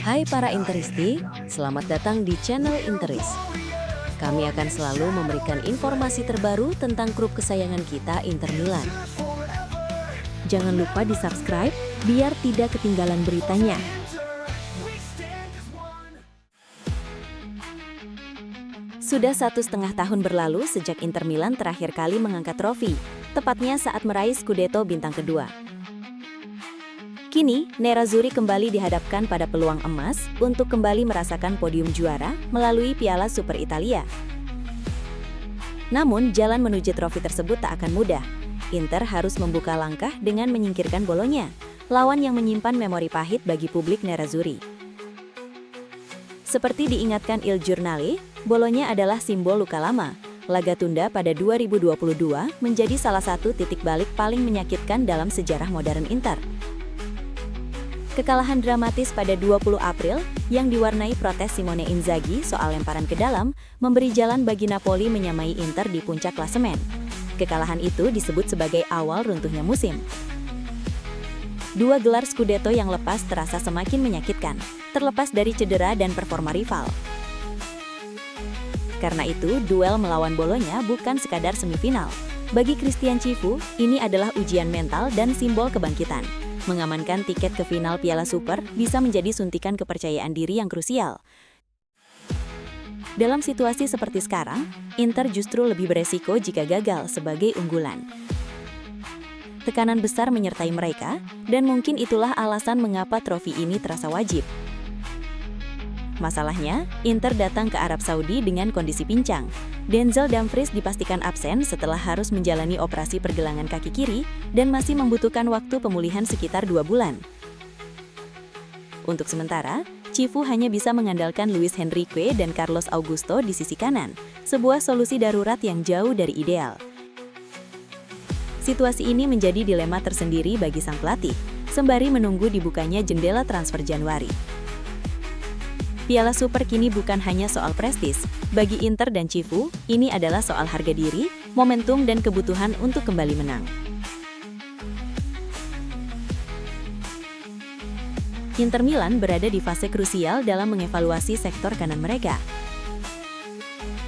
Hai para Interisti, selamat datang di channel Interis. Kami akan selalu memberikan informasi terbaru tentang klub kesayangan kita, Inter Milan. Jangan lupa di-subscribe biar tidak ketinggalan beritanya. Sudah 1,5 tahun berlalu sejak Inter Milan terakhir kali mengangkat trofi, tepatnya saat meraih Scudetto bintang kedua. Kini, Nerazzurri kembali dihadapkan pada peluang emas untuk kembali merasakan podium juara melalui Piala Super Italia. Namun, jalan menuju trofi tersebut tak akan mudah. Inter harus membuka langkah dengan menyingkirkan Bologna, lawan yang menyimpan memori pahit bagi publik Nerazzurri. Seperti diingatkan Il Giornale, Bologna adalah simbol luka lama. Laga tunda pada 2022 menjadi salah satu titik balik paling menyakitkan dalam sejarah modern Inter. Kekalahan dramatis pada 20 April yang diwarnai protes Simone Inzaghi soal lemparan ke dalam memberi jalan bagi Napoli menyamai Inter di puncak klasemen. Kekalahan itu disebut sebagai awal runtuhnya musim. Dua gelar Scudetto yang lepas terasa semakin menyakitkan, terlepas dari cedera dan performa rival. Karena itu, duel melawan Bologna bukan sekadar semifinal. Bagi Christian Cifu, ini adalah ujian mental dan simbol kebangkitan. Mengamankan tiket ke final Piala Super bisa menjadi suntikan kepercayaan diri yang krusial. Dalam situasi seperti sekarang, Inter justru lebih beresiko jika gagal sebagai unggulan. Tekanan besar menyertai mereka, dan mungkin itulah alasan mengapa trofi ini terasa wajib. Masalahnya, Inter datang ke Arab Saudi dengan kondisi pincang. Denzel Dumfries dipastikan absen setelah harus menjalani operasi pergelangan kaki kiri dan masih membutuhkan waktu pemulihan sekitar 2 bulan. Untuk sementara, Cifu hanya bisa mengandalkan Luis Henrique dan Carlos Augusto di sisi kanan, sebuah solusi darurat yang jauh dari ideal. Situasi ini menjadi dilema tersendiri bagi sang pelatih, sembari menunggu dibukanya jendela transfer Januari. Piala Super kini bukan hanya soal prestis. Bagi Inter dan Cifu, ini adalah soal harga diri, momentum dan kebutuhan untuk kembali menang. Inter Milan berada di fase krusial dalam mengevaluasi sektor kanan mereka.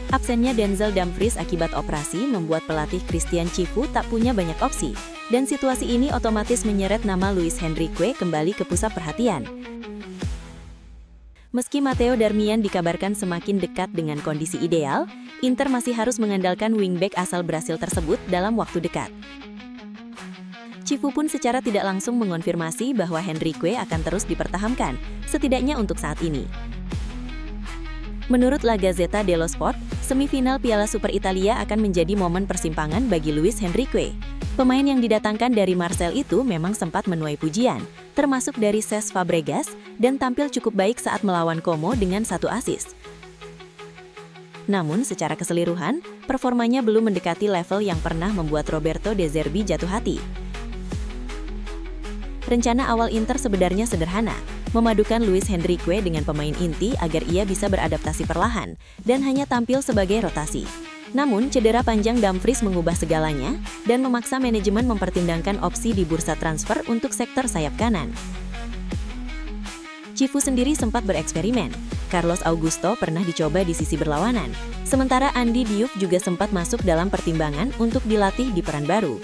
Absennya Denzel Dumfries akibat operasi membuat pelatih Christian Cifu tak punya banyak opsi, dan situasi ini otomatis menyeret nama Luis Henrique kembali ke pusat perhatian. Meski Matteo Darmian dikabarkan semakin dekat dengan kondisi ideal, Inter masih harus mengandalkan wingback asal Brasil tersebut dalam waktu dekat. Cifu pun secara tidak langsung mengonfirmasi bahwa Henrique akan terus dipertahankan, setidaknya untuk saat ini. Menurut La Gazzetta dello Sport, semifinal Piala Super Italia akan menjadi momen persimpangan bagi Luis Henrique. Pemain yang didatangkan dari Marseille itu memang sempat menuai pujian, termasuk dari Cesc Fabregas, dan tampil cukup baik saat melawan Como dengan 1 assist. Namun, secara keseluruhan, performanya belum mendekati level yang pernah membuat Roberto De Zerbi jatuh hati. Rencana awal Inter sebenarnya sederhana, memadukan Luis Henrique dengan pemain inti agar ia bisa beradaptasi perlahan, dan hanya tampil sebagai rotasi. Namun, cedera panjang Dumfries mengubah segalanya dan memaksa manajemen mempertimbangkan opsi di bursa transfer untuk sektor sayap kanan. Cifu sendiri sempat bereksperimen. Carlos Augusto pernah dicoba di sisi berlawanan, sementara Andy Diouf juga sempat masuk dalam pertimbangan untuk dilatih di peran baru.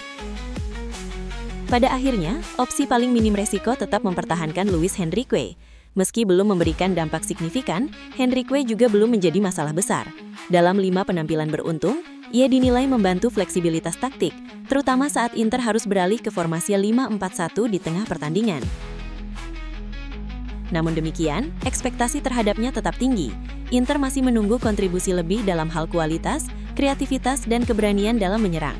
Pada akhirnya, opsi paling minim resiko tetap mempertahankan Luis Henrique. Meski belum memberikan dampak signifikan, Henrique juga belum menjadi masalah besar. Dalam 5 penampilan beruntung, ia dinilai membantu fleksibilitas taktik, terutama saat Inter harus beralih ke formasi 5-4-1 di tengah pertandingan. Namun demikian, ekspektasi terhadapnya tetap tinggi. Inter masih menunggu kontribusi lebih dalam hal kualitas, kreativitas, dan keberanian dalam menyerang.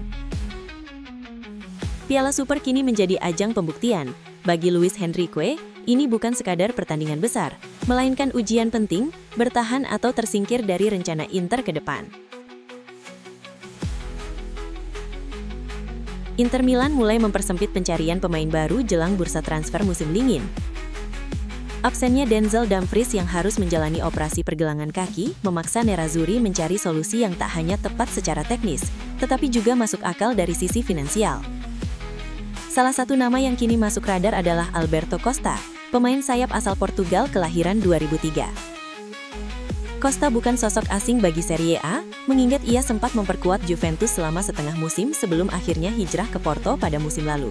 Piala Super kini menjadi ajang pembuktian. Bagi Luis Henrique, ini bukan sekadar pertandingan besar, melainkan ujian penting, bertahan atau tersingkir dari rencana Inter ke depan. Inter Milan mulai mempersempit pencarian pemain baru jelang bursa transfer musim dingin. Absennya Denzel Dumfries yang harus menjalani operasi pergelangan kaki memaksa Nerazzurri mencari solusi yang tak hanya tepat secara teknis, tetapi juga masuk akal dari sisi finansial. Salah satu nama yang kini masuk radar adalah Alberto Costa. pemain sayap asal Portugal kelahiran 2003. Costa bukan sosok asing bagi Serie A, mengingat ia sempat memperkuat Juventus selama setengah musim sebelum akhirnya hijrah ke Porto pada musim lalu.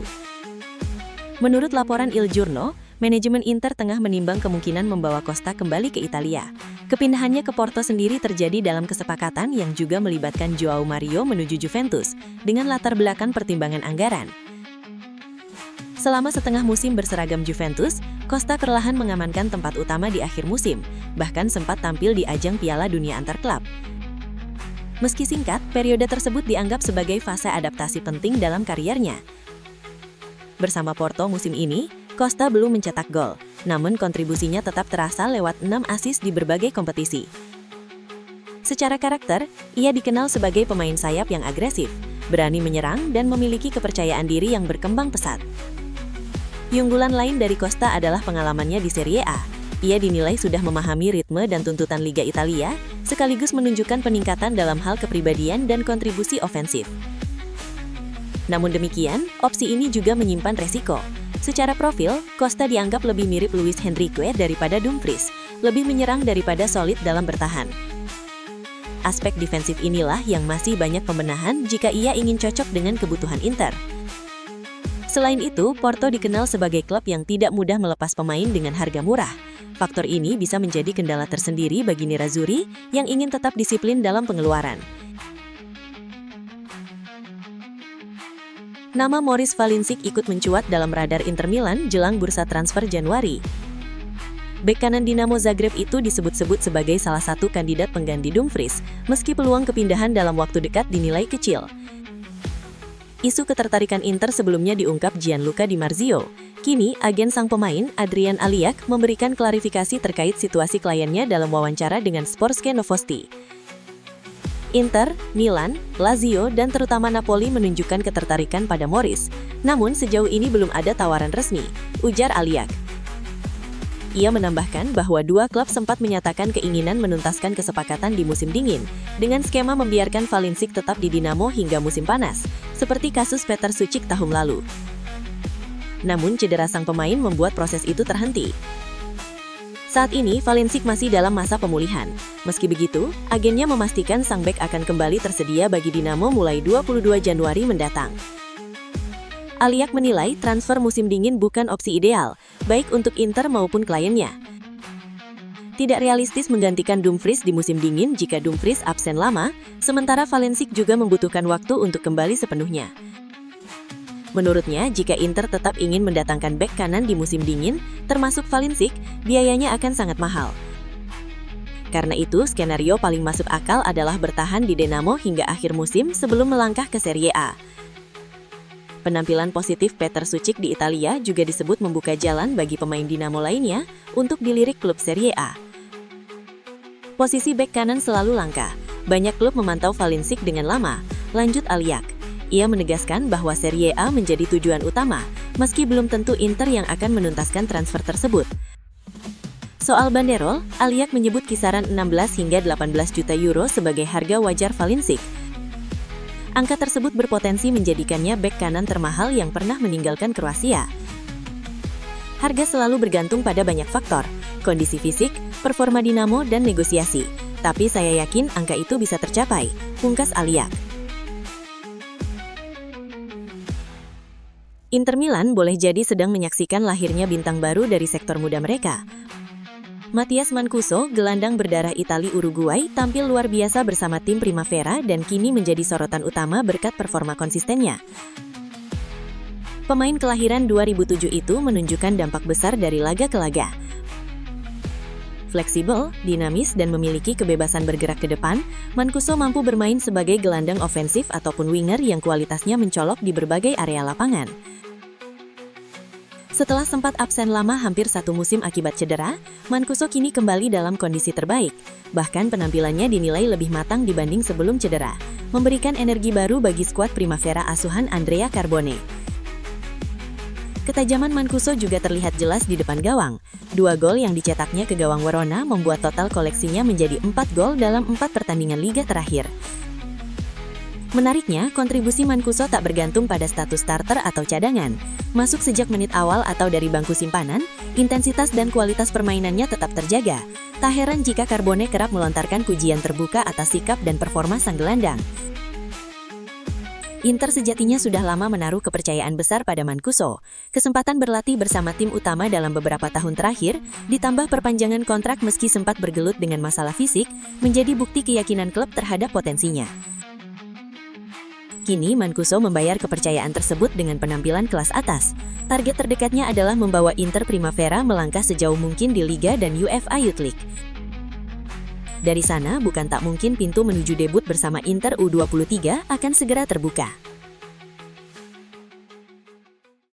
Menurut laporan Il Giorno, manajemen Inter tengah menimbang kemungkinan membawa Costa kembali ke Italia. Kepindahannya ke Porto sendiri terjadi dalam kesepakatan yang juga melibatkan Joao Mario menuju Juventus, dengan latar belakang pertimbangan anggaran. Selama setengah musim berseragam Juventus, Costa perlahan mengamankan tempat utama di akhir musim, bahkan sempat tampil di ajang Piala Dunia antar klub. Meski singkat, periode tersebut dianggap sebagai fase adaptasi penting dalam kariernya. Bersama Porto musim ini, Costa belum mencetak gol, namun kontribusinya tetap terasa lewat 6 assist di berbagai kompetisi. Secara karakter, ia dikenal sebagai pemain sayap yang agresif, berani menyerang dan memiliki kepercayaan diri yang berkembang pesat. Unggulan lain dari Costa adalah pengalamannya di Serie A. Ia dinilai sudah memahami ritme dan tuntutan Liga Italia, sekaligus menunjukkan peningkatan dalam hal kepribadian dan kontribusi ofensif. Namun demikian, opsi ini juga menyimpan resiko. Secara profil, Costa dianggap lebih mirip Luis Henrique daripada Dumfries, lebih menyerang daripada solid dalam bertahan. Aspek defensif inilah yang masih banyak pembenahan jika ia ingin cocok dengan kebutuhan Inter. Selain itu, Porto dikenal sebagai klub yang tidak mudah melepas pemain dengan harga murah. Faktor ini bisa menjadi kendala tersendiri bagi Nerazzurri yang ingin tetap disiplin dalam pengeluaran. Nama Maurice Valinsik ikut mencuat dalam radar Inter Milan jelang bursa transfer Januari. Bek kanan Dinamo Zagreb itu disebut-sebut sebagai salah satu kandidat pengganti Dumfries, meski peluang kepindahan dalam waktu dekat dinilai kecil. Isu ketertarikan Inter sebelumnya diungkap Gianluca Di Marzio. Kini, agen sang pemain, Adrian Aliak, memberikan klarifikasi terkait situasi kliennya dalam wawancara dengan Sportske Novosti. Inter, Milan, Lazio, dan terutama Napoli menunjukkan ketertarikan pada Maurice. Namun sejauh ini belum ada tawaran resmi, ujar Aliak. Ia menambahkan bahwa dua klub sempat menyatakan keinginan menuntaskan kesepakatan di musim dingin, dengan skema membiarkan Valinsik tetap di Dinamo hingga musim panas, seperti kasus Petar Sucic tahun lalu. Namun cedera sang pemain membuat proses itu terhenti. Saat ini, Valinsik masih dalam masa pemulihan. Meski begitu, agennya memastikan sang bek akan kembali tersedia bagi Dinamo mulai 22 Januari mendatang. Aliak menilai transfer musim dingin bukan opsi ideal, baik untuk Inter maupun kliennya. Tidak realistis menggantikan Dumfries di musim dingin jika Dumfries absen lama, sementara Valinsik juga membutuhkan waktu untuk kembali sepenuhnya. Menurutnya, jika Inter tetap ingin mendatangkan bek kanan di musim dingin, termasuk Valinsik, biayanya akan sangat mahal. Karena itu, skenario paling masuk akal adalah bertahan di Dinamo hingga akhir musim sebelum melangkah ke Serie A. Penampilan positif Petar Sucic di Italia juga disebut membuka jalan bagi pemain Dinamo lainnya untuk dilirik klub Serie A. Posisi bek kanan selalu langka. Banyak klub memantau Valinsik dengan lama, lanjut Aliak. Ia menegaskan bahwa Serie A menjadi tujuan utama, meski belum tentu Inter yang akan menuntaskan transfer tersebut. Soal banderol, Aliak menyebut kisaran 16 hingga 18 juta euro sebagai harga wajar Valinsik. Angka tersebut berpotensi menjadikannya bek kanan termahal yang pernah meninggalkan Kroasia. Harga selalu bergantung pada banyak faktor, kondisi fisik, performa Dinamo, dan negosiasi. Tapi saya yakin angka itu bisa tercapai, pungkas Aliak. Inter Milan boleh jadi sedang menyaksikan lahirnya bintang baru dari sektor muda mereka. Mathias Mancuso, gelandang berdarah Itali-Uruguay, tampil luar biasa bersama tim Primavera dan kini menjadi sorotan utama berkat performa konsistennya. Pemain kelahiran 2007 itu menunjukkan dampak besar dari laga ke laga. Fleksibel, dinamis, dan memiliki kebebasan bergerak ke depan, Mancuso mampu bermain sebagai gelandang ofensif ataupun winger yang kualitasnya mencolok di berbagai area lapangan. Setelah sempat absen lama hampir satu musim akibat cedera, Mancuso kini kembali dalam kondisi terbaik. Bahkan penampilannya dinilai lebih matang dibanding sebelum cedera, memberikan energi baru bagi skuad Primavera asuhan Andrea Carbone. Ketajaman Mancuso juga terlihat jelas di depan gawang. 2 gol yang dicetaknya ke gawang Verona membuat total koleksinya menjadi 4 gol dalam 4 pertandingan liga terakhir. Menariknya, kontribusi Mancuso tak bergantung pada status starter atau cadangan. Masuk sejak menit awal atau dari bangku simpanan, intensitas dan kualitas permainannya tetap terjaga. Tak heran jika Carbone kerap melontarkan pujian terbuka atas sikap dan performa sang gelandang. Inter sejatinya sudah lama menaruh kepercayaan besar pada Mancuso. Kesempatan berlatih bersama tim utama dalam beberapa tahun terakhir, ditambah perpanjangan kontrak meski sempat bergelut dengan masalah fisik, menjadi bukti keyakinan klub terhadap potensinya. Kini Mancuso membayar kepercayaan tersebut dengan penampilan kelas atas. Target terdekatnya adalah membawa Inter Primavera melangkah sejauh mungkin di Liga dan UEFA Youth League. Dari sana, bukan tak mungkin pintu menuju debut bersama Inter U23 akan segera terbuka.